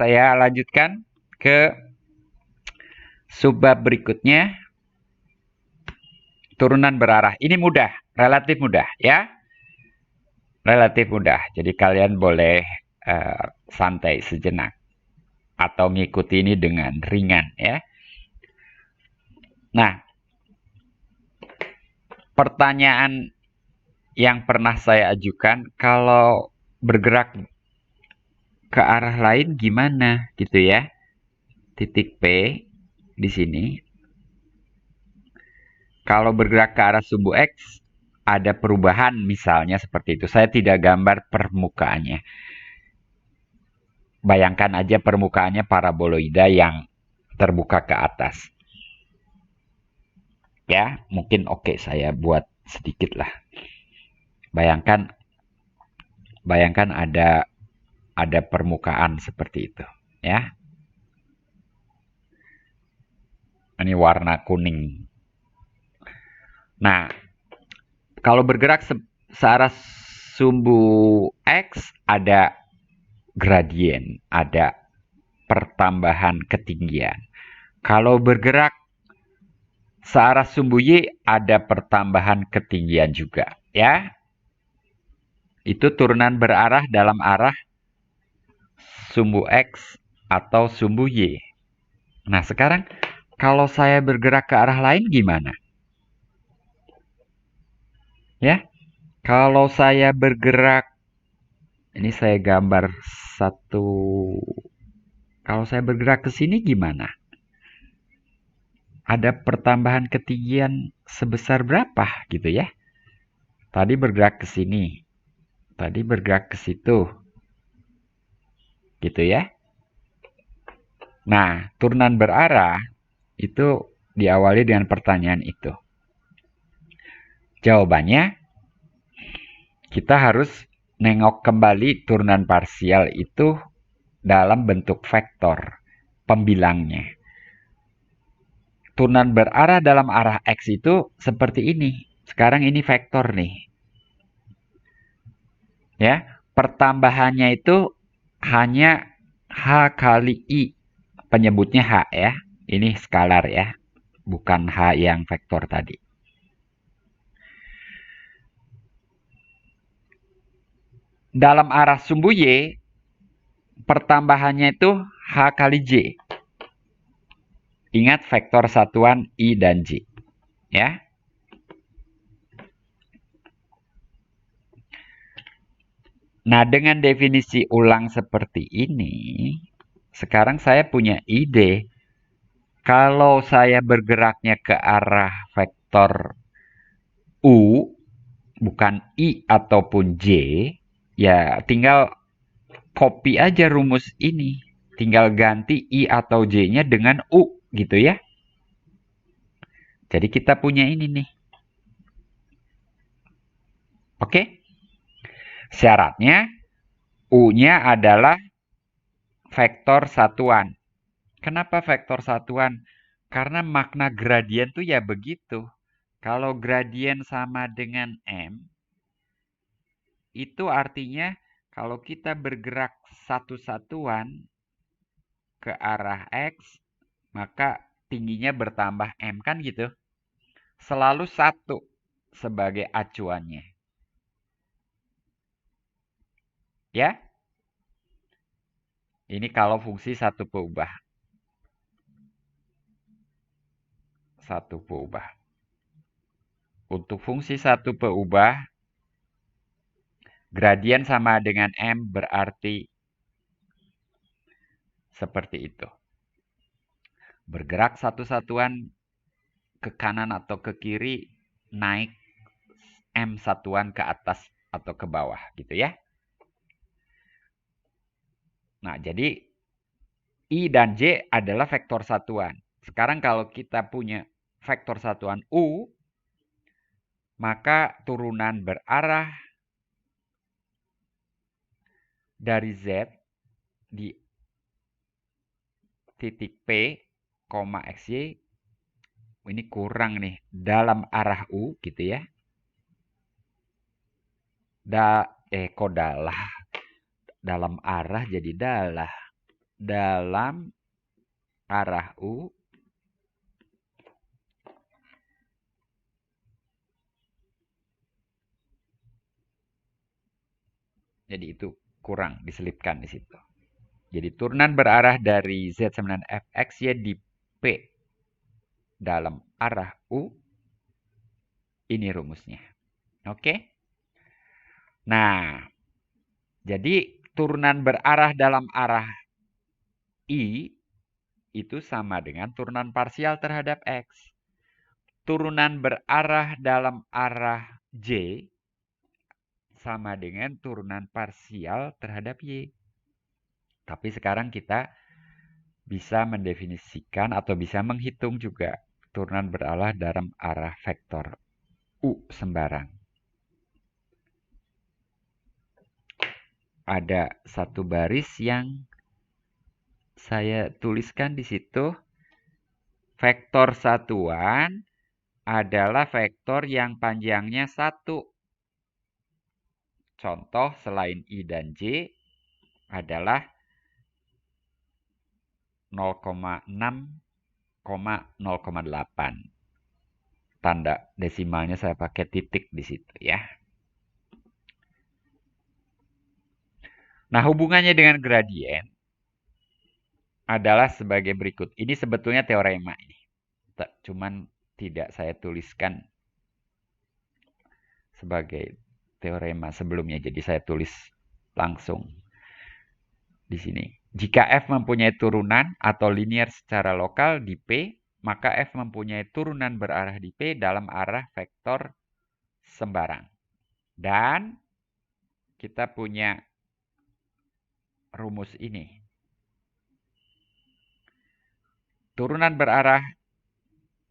saya lanjutkan ke subbab berikutnya, turunan berarah. Ini mudah, relatif mudah ya. Relatif mudah. Jadi kalian boleh santai sejenak atau mengikuti ini dengan ringan ya. Nah, pertanyaan yang pernah saya ajukan, kalau bergerak ke arah lain gimana gitu ya. Titik P di sini. Kalau bergerak ke arah sumbu X, ada perubahan misalnya seperti itu. Saya tidak gambar permukaannya. Bayangkan aja permukaannya paraboloida yang terbuka ke atas. Ya, mungkin oke saya buat sedikit lah. Bayangkan ada permukaan seperti itu, ya. Ini warna kuning. Nah, kalau bergerak searah sumbu X ada gradien, ada pertambahan ketinggian. Kalau bergerak searah sumbu Y ada pertambahan ketinggian juga, ya. Itu turunan berarah dalam arah sumbu X atau sumbu Y. Nah, sekarang kalau saya bergerak ke arah lain gimana? Ya, kalau saya bergerak, ini saya gambar satu. Kalau saya bergerak ke sini gimana? Ada pertambahan ketinggian sebesar berapa gitu ya? Tadi bergerak ke sini, tadi bergerak ke situ, gitu ya. Nah, turunan berarah itu diawali dengan pertanyaan itu. Jawabannya, kita harus nengok kembali turunan parsial itu dalam bentuk vektor pembilangnya. Turunan berarah dalam arah X itu seperti ini. Sekarang ini vektor nih. Ya, pertambahannya itu hanya H kali I. Penyebutnya H ya. Ini skalar ya. Bukan H yang vektor tadi. Dalam arah sumbu Y, pertambahannya itu H kali J. Ingat vektor satuan I dan J. Ya. Nah, dengan definisi ulang seperti ini, sekarang saya punya ide. Kalau saya bergeraknya ke arah vektor U, bukan I ataupun J, ya tinggal copy aja rumus ini. Tinggal ganti I atau J-nya dengan U, gitu ya. Jadi kita punya ini nih. Oke? Syaratnya, U-nya adalah vektor satuan. Kenapa vektor satuan? Karena makna gradien tuh ya begitu. Kalau gradien sama dengan M, itu artinya kalau kita bergerak satu satuan ke arah X, maka tingginya bertambah M, kan gitu. Selalu satu sebagai acuannya. Ya? Ini kalau fungsi satu peubah. Satu peubah. Untuk fungsi satu peubah, gradien sama dengan M berarti seperti itu. Bergerak satu satuan ke kanan atau ke kiri, naik M satuan ke atas atau ke bawah gitu ya. Nah, jadi I dan J adalah vektor satuan. Sekarang kalau kita punya vektor satuan U, maka turunan berarah dari Z di titik P, XY, ini kurang nih, dalam arah U gitu ya. Kok dalah. Dalam arah jadi dalah. dalam arah U jadi itu kurang diselipkan di situ. Jadi turunan berarah dari Z9FX di P dalam arah U. Ini rumusnya. Oke? Nah, jadi turunan berarah dalam arah I itu sama dengan turunan parsial terhadap X. Turunan berarah dalam arah J sama dengan turunan parsial terhadap Y. Tapi sekarang kita bisa mendefinisikan atau bisa menghitung juga turunan berarah dalam arah vektor U sembarang. Ada satu baris yang saya tuliskan di situ. Vektor satuan adalah vektor yang panjangnya 1. Contoh selain I dan J adalah 0,6,0,8. Tanda desimalnya saya pakai titik di situ ya. Nah, hubungannya dengan gradien adalah sebagai berikut. Ini sebetulnya teorema ini. Cuman tidak saya tuliskan sebagai teorema sebelumnya. Jadi saya tulis langsung di sini. Jika F mempunyai turunan atau linear secara lokal di P, maka F mempunyai turunan berarah di P dalam arah vektor sembarang. Dan kita punya rumus ini. Turunan berarah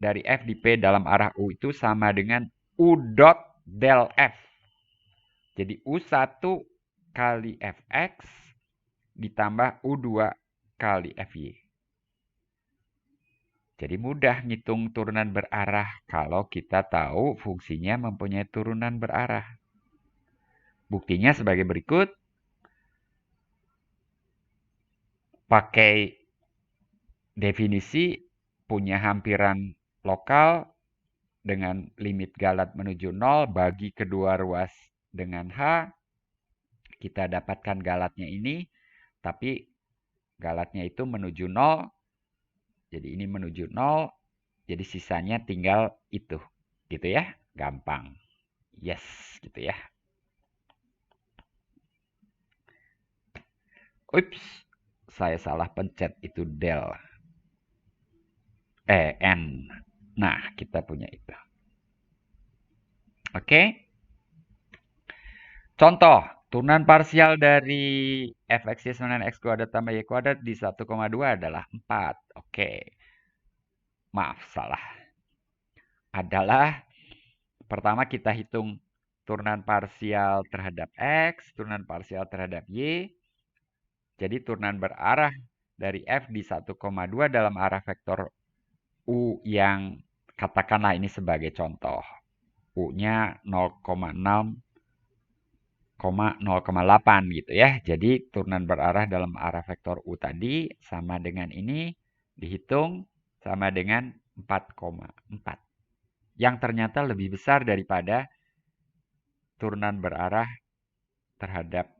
dari F di P dalam arah U itu sama dengan U dot del F. Jadi U1 kali Fx ditambah U2 kali Fy. Jadi mudah ngitung turunan berarah kalau kita tahu fungsinya mempunyai turunan berarah. Buktinya sebagai berikut. Pakai definisi punya hampiran lokal dengan limit galat menuju 0 bagi kedua ruas dengan H. Kita dapatkan galatnya ini, tapi galatnya itu menuju 0. Jadi ini menuju 0, jadi sisanya tinggal itu. Gitu ya, gampang. Yes, gitu ya. Ups, saya salah pencet itu del. N. Nah, kita punya itu. Oke. Contoh, turunan parsial dari fx y x kuadrat tambah y kuadrat di 1,2 adalah 4. Oke. Maaf, salah. Adalah, pertama kita hitung turunan parsial terhadap x, turunan parsial terhadap y. Jadi turunan berarah dari f di 1,2 dalam arah vektor u yang katakanlah ini sebagai contoh. U-nya 0,6,0,8 gitu ya. Jadi turunan berarah dalam arah vektor U tadi sama dengan ini dihitung sama dengan 4,4. Yang ternyata lebih besar daripada turunan berarah terhadap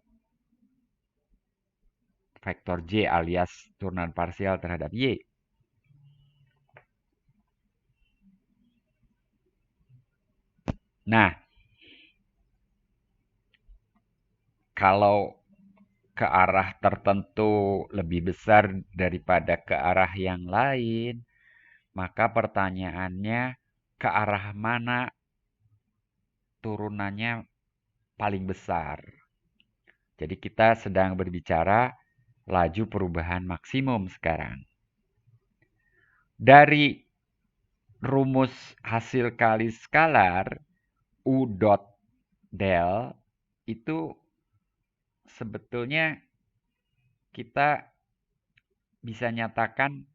vektor J alias turunan parsial terhadap Y. Nah, kalau ke arah tertentu lebih besar daripada ke arah yang lain, maka pertanyaannya ke arah mana turunannya paling besar. Jadi kita sedang berbicara laju perubahan maksimum sekarang. Dari rumus hasil kali skalar U dot del itu sebetulnya kita bisa nyatakan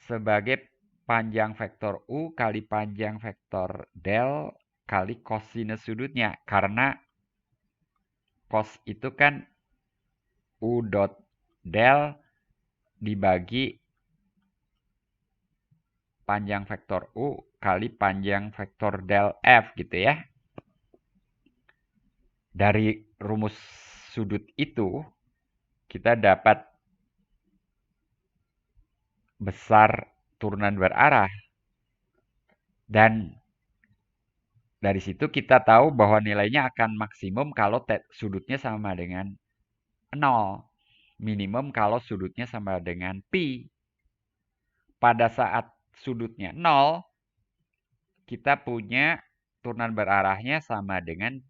sebagai panjang vektor U kali panjang vektor del kali kosinus sudutnya. Karena cos itu kan U dot Del dibagi panjang vektor U kali panjang vektor del F gitu ya. Dari rumus sudut itu, kita dapat besar turunan berarah. Dan dari situ kita tahu bahwa nilainya akan maksimum kalau sudutnya sama dengan 0. Minimum kalau sudutnya sama dengan pi. Pada saat sudutnya 0, kita punya turunan berarahnya sama dengan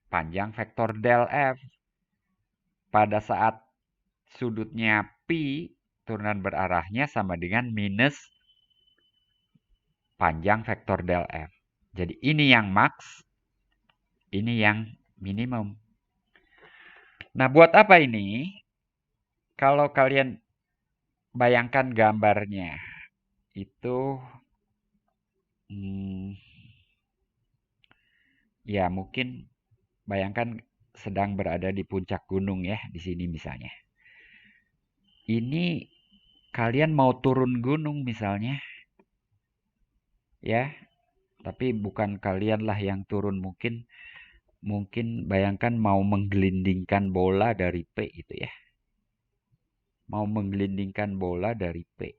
panjang vektor del F. Pada saat sudutnya pi, turunan berarahnya sama dengan minus panjang vektor del F. Jadi ini yang max, ini yang minimum. Nah, buat apa ini? Kalau kalian bayangkan gambarnya, itu ya mungkin bayangkan sedang berada di puncak gunung ya, di sini misalnya. Ini kalian mau turun gunung misalnya, ya, tapi bukan kalianlah yang turun, mungkin bayangkan mau menggelindingkan bola dari P itu ya. Mau menggelindingkan bola dari P.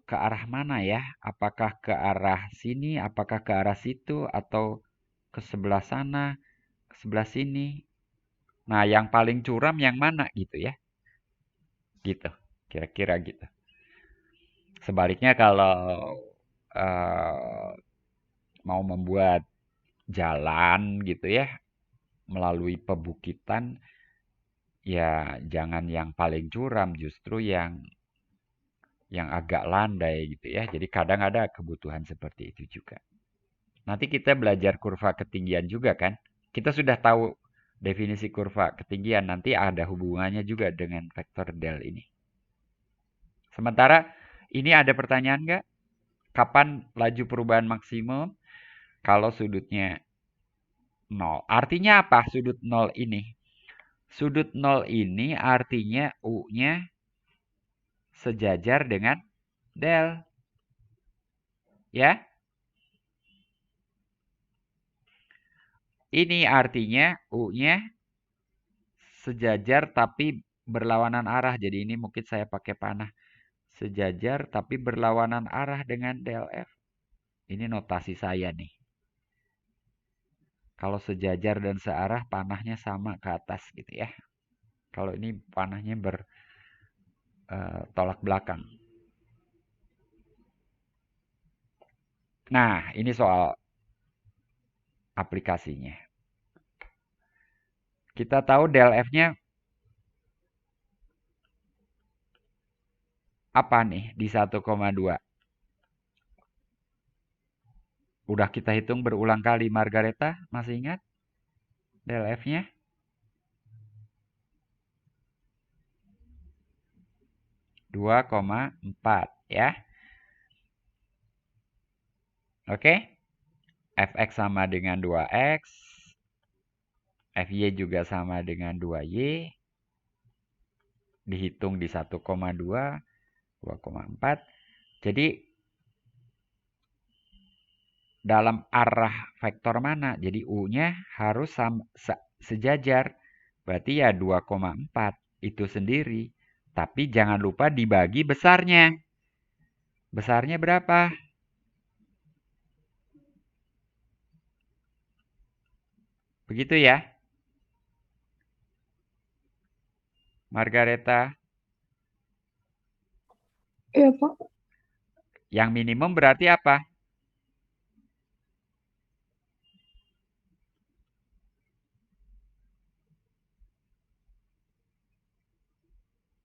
Ke arah mana ya? Apakah ke arah sini, apakah ke arah situ, atau ke sebelah sana, ke sebelah sini? Nah, yang paling curam yang mana gitu ya? Gitu, kira-kira gitu. Sebaliknya kalau mau membuat jalan gitu ya, melalui pebukitan, ya jangan yang paling curam, justru yang agak landai gitu ya. Jadi kadang ada kebutuhan seperti itu juga. Nanti kita belajar kurva ketinggian juga kan. Kita sudah tahu definisi kurva ketinggian, nanti ada hubungannya juga dengan vektor del ini. Sementara ini ada pertanyaan nggak? Kapan laju perubahan maksimum? Kalau sudutnya 0. Artinya apa sudut 0 ini? Sudut 0 ini artinya U-nya sejajar dengan del. Ya? Ini artinya U-nya sejajar tapi berlawanan arah. Jadi ini mungkin saya pakai panah. Sejajar tapi berlawanan arah dengan del F. Ini notasi saya nih. Kalau sejajar dan searah, panahnya sama ke atas gitu ya. Kalau ini panahnya bertolak belakang. Nah, ini soal aplikasinya. Kita tahu del F-nya apa nih di 1,2? Udah kita hitung berulang kali, Margareta, masih ingat? Del F-nya? 2,4 ya. Oke? Fx sama dengan 2x. Fy juga sama dengan 2y. Dihitung di 1,2, 2,4. Jadi dalam arah vektor mana? Jadi U-nya harus sejajar. Berarti ya 2,4 itu sendiri. Tapi jangan lupa dibagi besarnya. Besarnya berapa? Begitu ya, Margareta. Iya, Pak. Yang minimum berarti apa?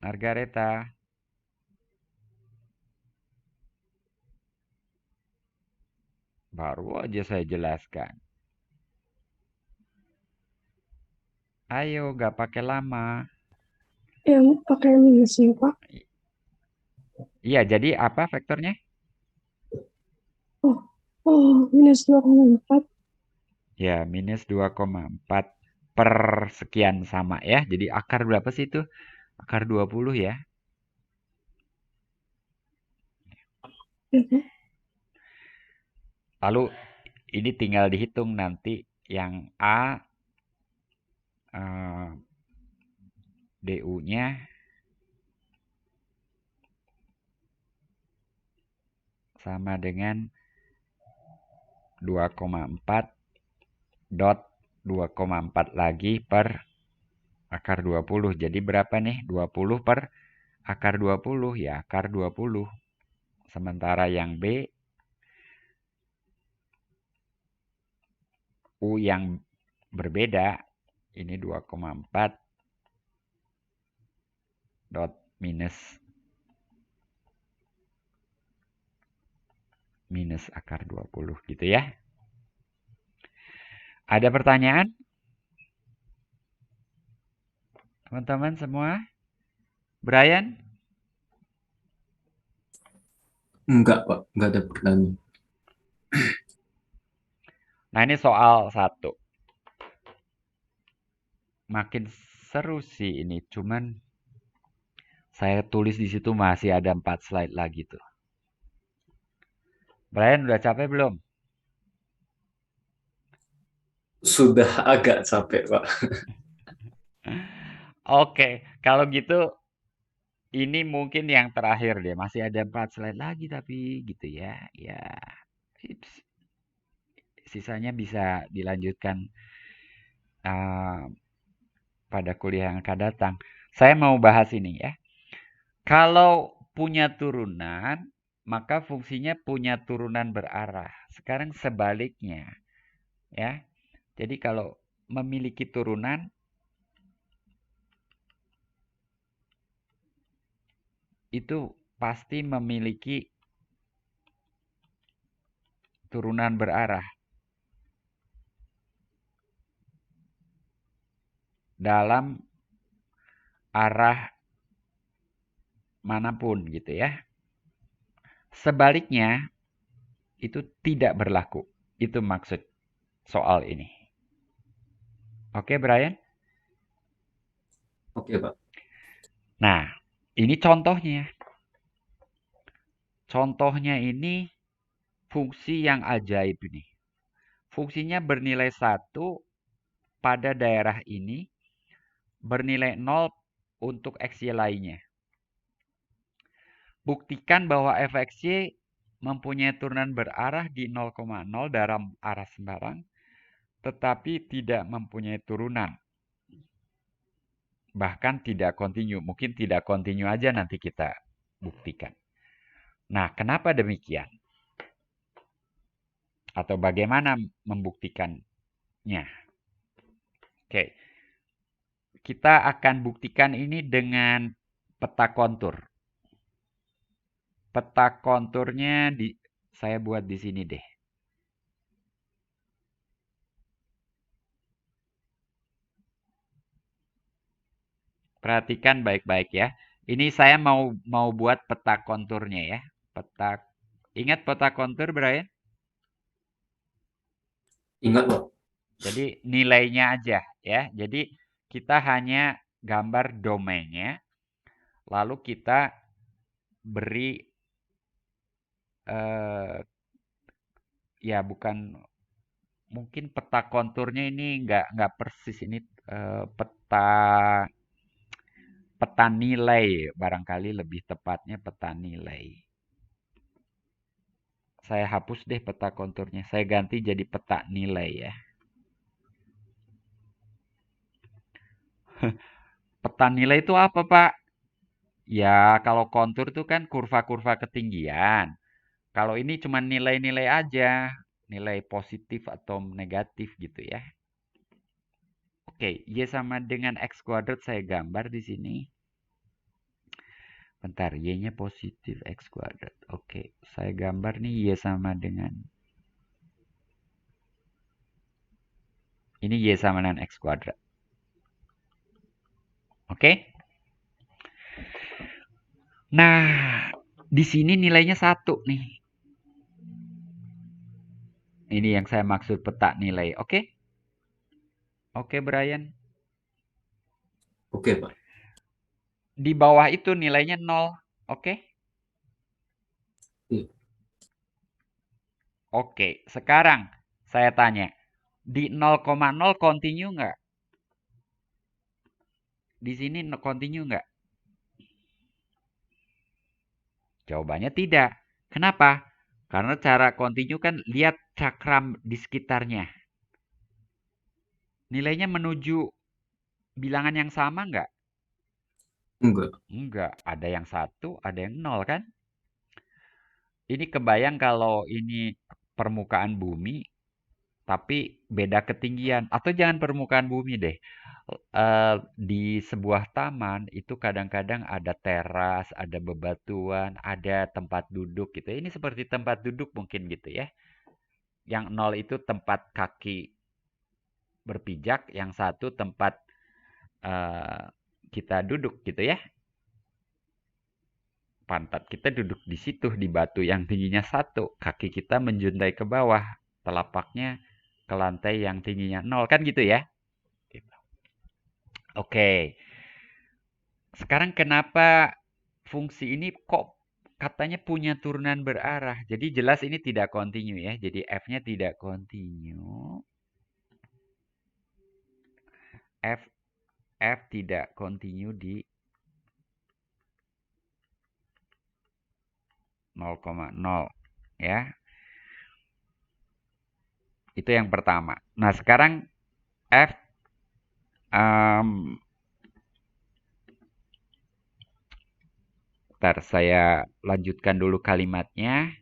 Margareta. Baru aja saya jelaskan. Ayo, gak pakai lama. Yang pakai minusnya, Pak. Iya, jadi apa vektornya? Oh, oh, minus 2,4. Ya, minus 2,4. per sekian sama ya. Jadi akar berapa sih itu? Akar 20 ya. Iya, Pak. Lalu ini tinggal dihitung nanti yang A DU-nya sama dengan 2,4 dot 2,4 lagi per akar 20. Jadi berapa nih? 20 per akar 20 ya, akar 20. Sementara yang B, U yang berbeda, ini 2,4 dot minus akar 20 gitu ya. Ada pertanyaan? Teman-teman semua? Brian? Enggak, Pak. Enggak ada pertanyaan. Nah, ini soal satu. Makin seru sih ini, cuman saya tulis di situ masih ada 4 slide lagi tuh. Brian udah capek belum? Sudah agak capek, Pak. Oke, kalau gitu ini mungkin yang terakhir deh. Masih ada 4 slide lagi tapi gitu ya. Ya, sisanya bisa dilanjutkan pada kuliah yang akan datang. Saya mau bahas ini ya. Kalau punya turunan, maka fungsinya punya turunan berarah. Sekarang sebaliknya, ya. Jadi kalau memiliki turunan, itu pasti memiliki turunan berarah dalam arah manapun gitu ya. Sebaliknya, itu tidak berlaku. Itu maksud soal ini. Oke, Brian? Oke, Pak. Nah, ini contohnya. Contohnya ini fungsi yang ajaib nih. Fungsinya bernilai 1 pada daerah ini, bernilai 0 untuk x, y lainnya. Buktikan bahwa f(x, y) mempunyai turunan berarah di 0,0 dalam arah sembarang, tetapi tidak mempunyai turunan. Bahkan tidak kontinu. Mungkin tidak kontinu aja nanti kita buktikan. Nah, kenapa demikian? Atau bagaimana membuktikannya? Oke, kita akan buktikan ini dengan peta kontur. Peta konturnya saya buat di sini deh. Perhatikan baik-baik ya. Ini saya mau buat peta konturnya ya. Ingat peta kontur, Brian? Ingat, Pak. Jadi nilainya aja ya. Jadi kita hanya gambar domainnya, lalu kita beri ya bukan, mungkin peta konturnya ini nggak persis, ini peta nilai, barangkali lebih tepatnya peta nilai. Saya hapus deh peta konturnya, saya ganti jadi peta nilai ya. Peta nilai itu apa, Pak? Ya, kalau kontur itu kan kurva-kurva ketinggian. Kalau ini cuma nilai-nilai aja, nilai positif atau negatif gitu ya. Oke, Y sama dengan X kuadrat saya gambar di sini. Bentar, Y-nya positif X kuadrat. Oke, saya gambar nih Y sama dengan, ini Y sama dengan X kuadrat. Oke? Nah, di sini nilainya 1 nih. Ini yang saya maksud peta nilai, oke? Oke, Brian. Oke, Pak. Di bawah itu nilainya 0. Oke? Iya. Oke, sekarang saya tanya. Di 0,0 continue nggak? Di sini continue nggak? Jawabannya tidak. Kenapa? Karena cara continue kan lihat cakram di sekitarnya. Nilainya menuju bilangan yang sama nggak? Enggak. Enggak. Ada yang 1, ada yang 0 kan? Ini kebayang kalau ini permukaan bumi, tapi beda ketinggian. Atau jangan permukaan bumi deh. Di sebuah taman itu kadang-kadang ada teras, ada bebatuan, ada tempat duduk gitu. Ini seperti tempat duduk mungkin gitu ya. Yang 0 itu tempat kaki berpijak, yang 1 tempat eh, kita duduk gitu ya. Pantat kita duduk di situ di batu yang tingginya 1, kaki kita menjuntai ke bawah, telapaknya ke lantai yang tingginya 0 kan gitu ya. Gitu. Oke. Sekarang kenapa fungsi ini kok katanya punya turunan berarah? Jadi jelas ini tidak kontinu ya. Jadi F-nya tidak kontinu. F F tidak kontinu di 0,0 ya. Itu yang pertama. Nah, sekarang F um, Bentar, saya lanjutkan dulu kalimatnya.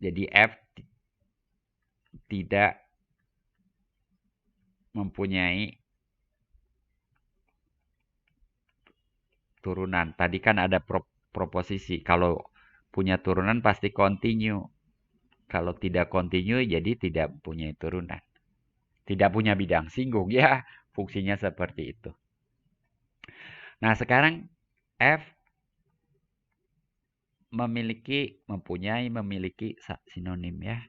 Jadi F tidak mempunyai turunan. Tadi kan ada proposisi. Kalau punya turunan pasti continue. Kalau tidak continue jadi tidak punya turunan. Tidak punya bidang singgung. Ya, fungsinya seperti itu. Nah, sekarang F memiliki sinonim ya.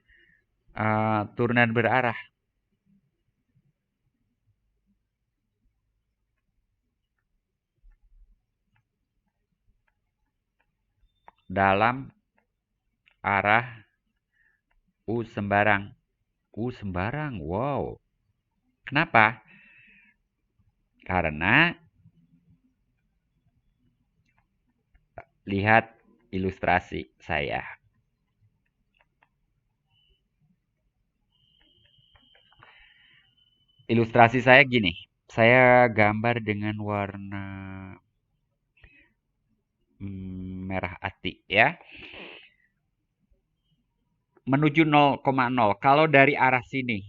Turunan berarah. Dalam arah U sembarang. U sembarang, wow. Kenapa? Karena lihat ilustrasi saya. Ilustrasi saya gini. Saya gambar dengan warna merah ati ya. Menuju 0,0. Kalau dari arah sini,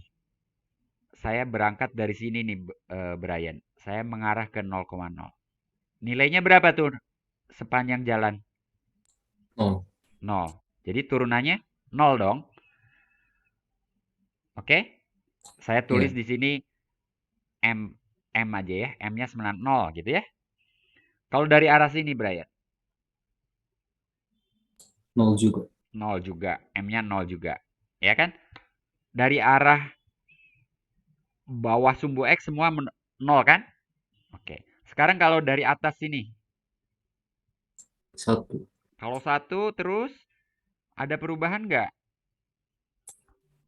saya berangkat dari sini nih, Brian. Saya mengarah ke 0,0. Nilainya berapa tuh sepanjang jalan? 0. 0. Jadi turunannya 0 dong. Oke? Saya tulis Iya. di sini M aja ya. M-nya 90 gitu ya. Kalau dari arah sini, Brian? 0 juga. 0 juga. M-nya 0 juga. Ya kan? Dari arah bawah sumbu X semua 0 kan? Oke. Sekarang kalau dari atas sini. 1. Kalau 1 terus ada perubahan nggak?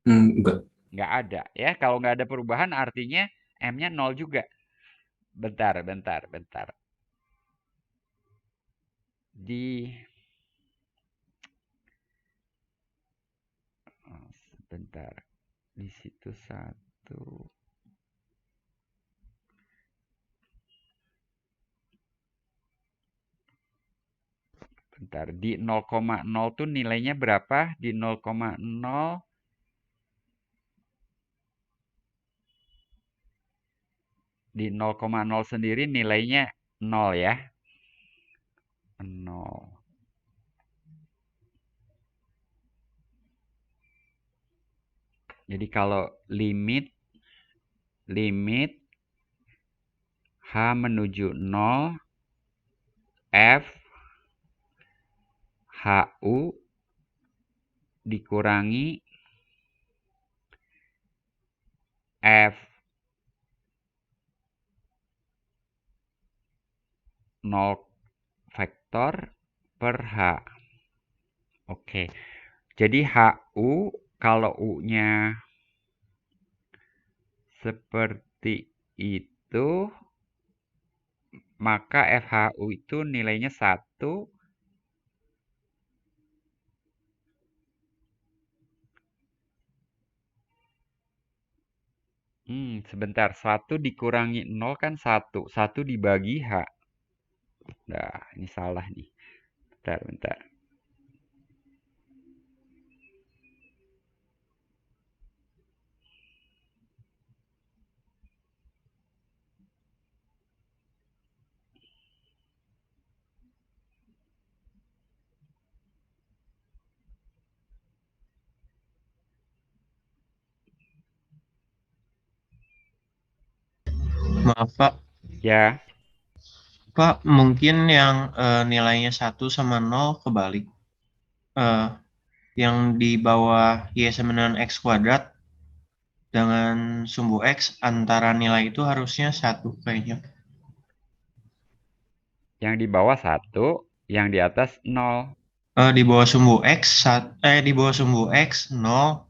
Enggak. Nggak ada. Ya, kalau nggak ada perubahan artinya M-nya 0 juga. Bentar. Di sebentar. Di situ 1. Bentar, di 0,0 tuh nilainya berapa? Di 0,0 di 0,0 sendiri nilainya 0 ya. 0. Jadi kalau limit H menuju 0 F HU dikurangi F 0 vektor per H. Oke. Jadi HU kalau U-nya seperti itu, maka FHU itu nilainya 1. Sebentar. 1 dikurangi 0 kan 1. 1 dibagi H. Nah, ini salah nih. Bentar. Maaf Pak, Ya, Pak mungkin yang nilainya 1 sama 0 kebalik. Eh, yang di bawah Y sama dengan X kuadrat dengan sumbu X antara nilai itu harusnya 1 kayaknya. yang di bawah 1, yang di atas 0. Di bawah sumbu X, di bawah sumbu X 0,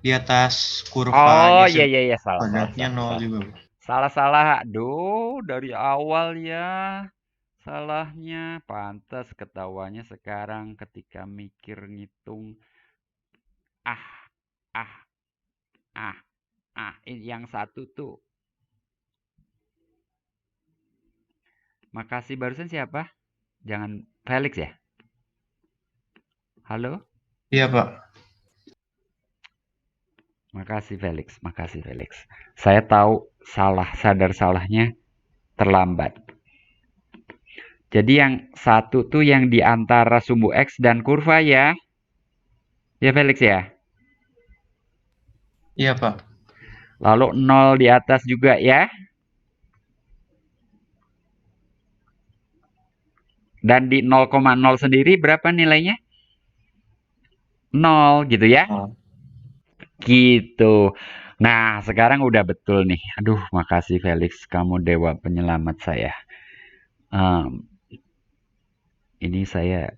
di atas kurva Oh, Y iya, sama iya, salah. kuadratnya 0 juga. Salah. Aduh, dari awal ya. Salahnya. Pantas ketawanya sekarang ketika mikir ngitung. Ah, ah, ah, Ini yang satu tuh. Makasih barusan siapa? Jangan Felix ya? Halo? Iya Pak. Makasih Felix. Saya tahu sadar salahnya terlambat. Jadi yang satu tuh yang di antara sumbu X dan kurva ya. Ya Felix ya. Iya Pak. Lalu 0 di atas juga ya. Dan di 0,0 sendiri berapa nilainya? 0 gitu ya. Gitu. Nah, sekarang udah betul nih. Aduh, makasih Felix. Kamu dewa penyelamat saya. Ini saya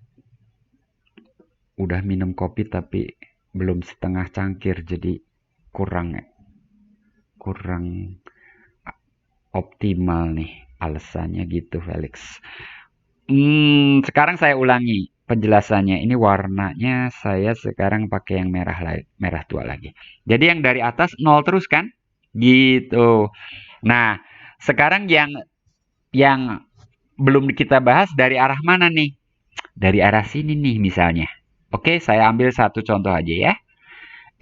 udah minum kopi tapi belum setengah cangkir. Jadi kurang optimal nih. Alasannya gitu Felix. Sekarang saya ulangi penjelasannya. Ini warnanya saya sekarang pakai yang merah tua lagi. Jadi yang dari atas 0 terus kan? Gitu. Nah, sekarang yang belum kita bahas dari arah mana nih? Dari arah sini nih misalnya. Oke, saya ambil satu contoh aja ya.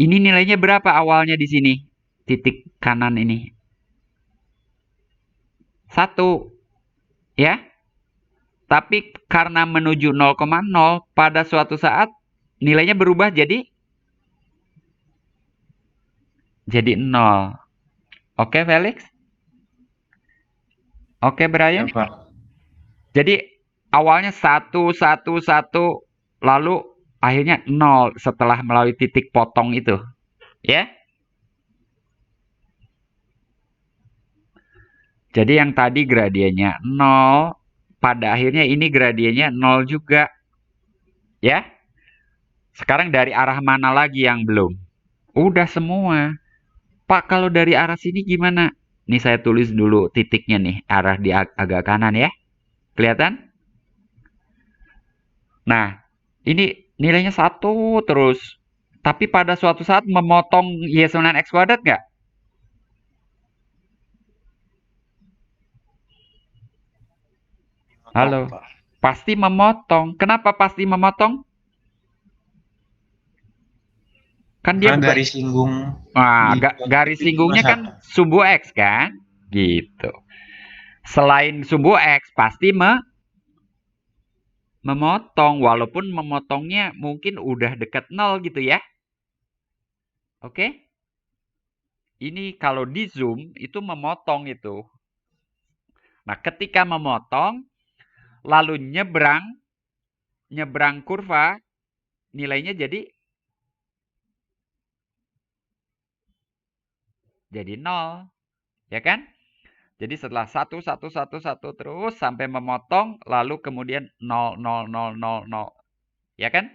Ini nilainya berapa awalnya di sini? Titik kanan ini. 1. Ya. Tapi karena menuju 0,0 pada suatu saat nilainya berubah jadi 0. Oke, Felix? Oke, Brian? Iya Pak. Jadi awalnya 1, 1, 1, lalu akhirnya 0 setelah melalui titik potong itu. Ya? Jadi yang tadi gradiennya 0, pada akhirnya ini gradiennya 0 juga. Ya? Sekarang dari arah mana lagi yang belum? Udah semua. Pak, kalau dari arah sini gimana? Nih saya tulis dulu titiknya nih, arah di agak kanan ya. Kelihatan? Nah, ini nilainya 1 terus. Tapi pada suatu saat memotong Y sama X kuadrat nggak? Halo? Pak. Pasti memotong. Kenapa pasti memotong? Kan dia Karena bukan. garis singgung Nah, di garis itu cuma singgungnya kan 1. sumbu X kan? Gitu. Selain sumbu X, pasti memotong. Walaupun memotongnya mungkin udah dekat 0 gitu ya. Oke? Ini kalau di zoom itu memotong itu. Nah, ketika memotong, lalu nyebrang kurva, nilainya jadi jadi 0, ya kan? Jadi setelah 1, 1, 1, 1 terus sampai memotong, lalu kemudian 0, 0, 0, 0, 0. Ya kan?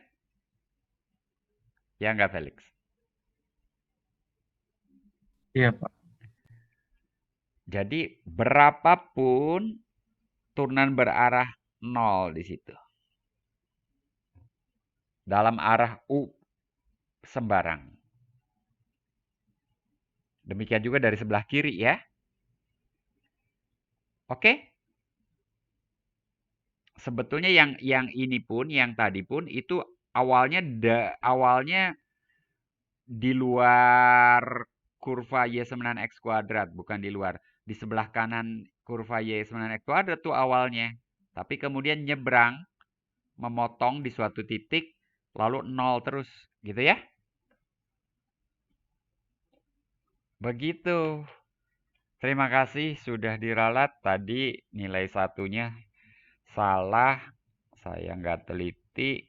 Ya nggak, Felix? Iya, Pak. Jadi berapapun turunan berarah 0 di situ. Dalam arah U sembarang. Demikian juga dari sebelah kiri ya. Oke? Sebetulnya yang ini pun, yang tadi pun itu awalnya di luar kurva Y sama X kuadrat, bukan di luar. Di sebelah kanan kurva Y sama X kuadrat tuh awalnya. Tapi kemudian nyebrang, memotong di suatu titik, lalu 0 terus. Gitu ya? Begitu. Terima kasih sudah diralat. Tadi nilai satunya salah. Saya nggak teliti.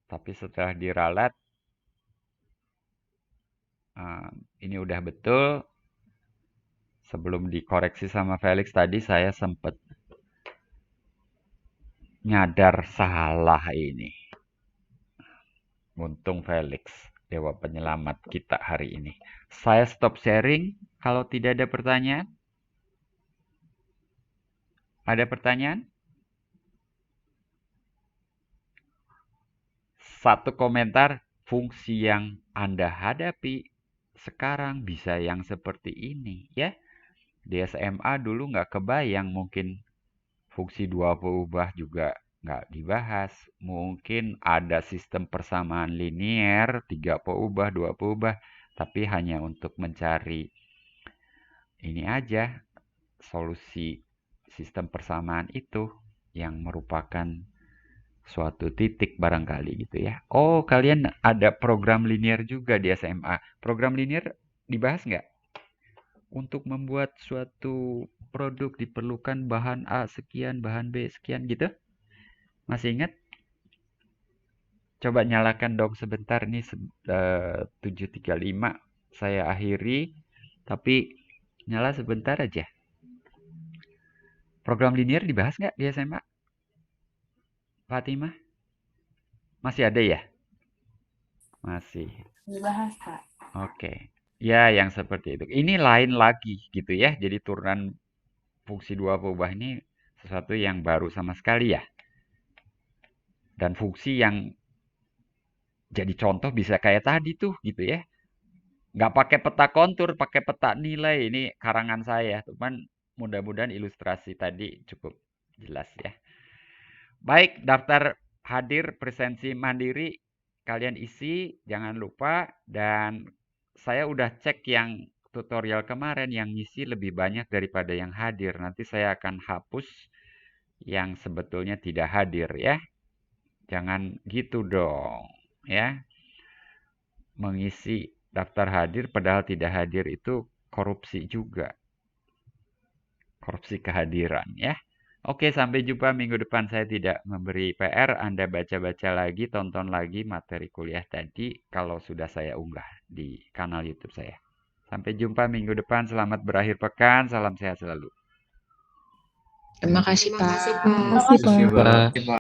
Tapi setelah diralat, ini udah betul. Sebelum dikoreksi sama Felix tadi saya sempat nyadar salah ini. Untung Felix, dewa penyelamat kita hari ini. Saya stop sharing kalau tidak ada pertanyaan. Ada pertanyaan? Satu komentar, fungsi yang Anda hadapi sekarang bisa yang seperti ini ya. Di SMA dulu nggak kebayang mungkin fungsi dua peubah juga nggak dibahas. Mungkin ada sistem persamaan linier, 3 peubah, 2 peubah, tapi hanya untuk mencari ini aja, solusi sistem persamaan itu yang merupakan suatu titik barangkali gitu ya. Oh, kalian ada program linier juga di SMA. Program linier dibahas nggak? Untuk membuat suatu produk diperlukan bahan A sekian, bahan B sekian gitu? Masih ingat? Coba nyalakan dong sebentar nih 7.35 saya akhiri, tapi nyala sebentar aja. Program linier dibahas nggak di SMA? Fatimah? Masih ada ya? Masih. Dibahas, Kak. Oke. Ya, yang seperti itu. Ini lain lagi gitu ya. Jadi turunan fungsi dua peubah ini sesuatu yang baru sama sekali ya. Dan fungsi yang jadi contoh bisa kayak tadi tuh gitu ya. Nggak pakai peta kontur, pakai peta nilai. Ini karangan saya. Cuman mudah-mudahan ilustrasi tadi cukup jelas ya. Baik, daftar hadir presensi mandiri kalian isi, jangan lupa. Dan saya udah cek yang tutorial kemarin, yang ngisi lebih banyak daripada yang hadir. Nanti saya akan hapus yang sebetulnya tidak hadir ya. Jangan gitu dong ya. Mengisi daftar hadir padahal tidak hadir itu korupsi juga. Korupsi kehadiran ya. Oke, sampai jumpa minggu depan. Saya tidak memberi PR. Anda baca-baca lagi, tonton lagi materi kuliah tadi kalau sudah saya unggah di kanal YouTube saya. Sampai jumpa minggu depan. Selamat berakhir pekan. Salam sehat selalu. Terima kasih, Pak. Terima kasih, Pak.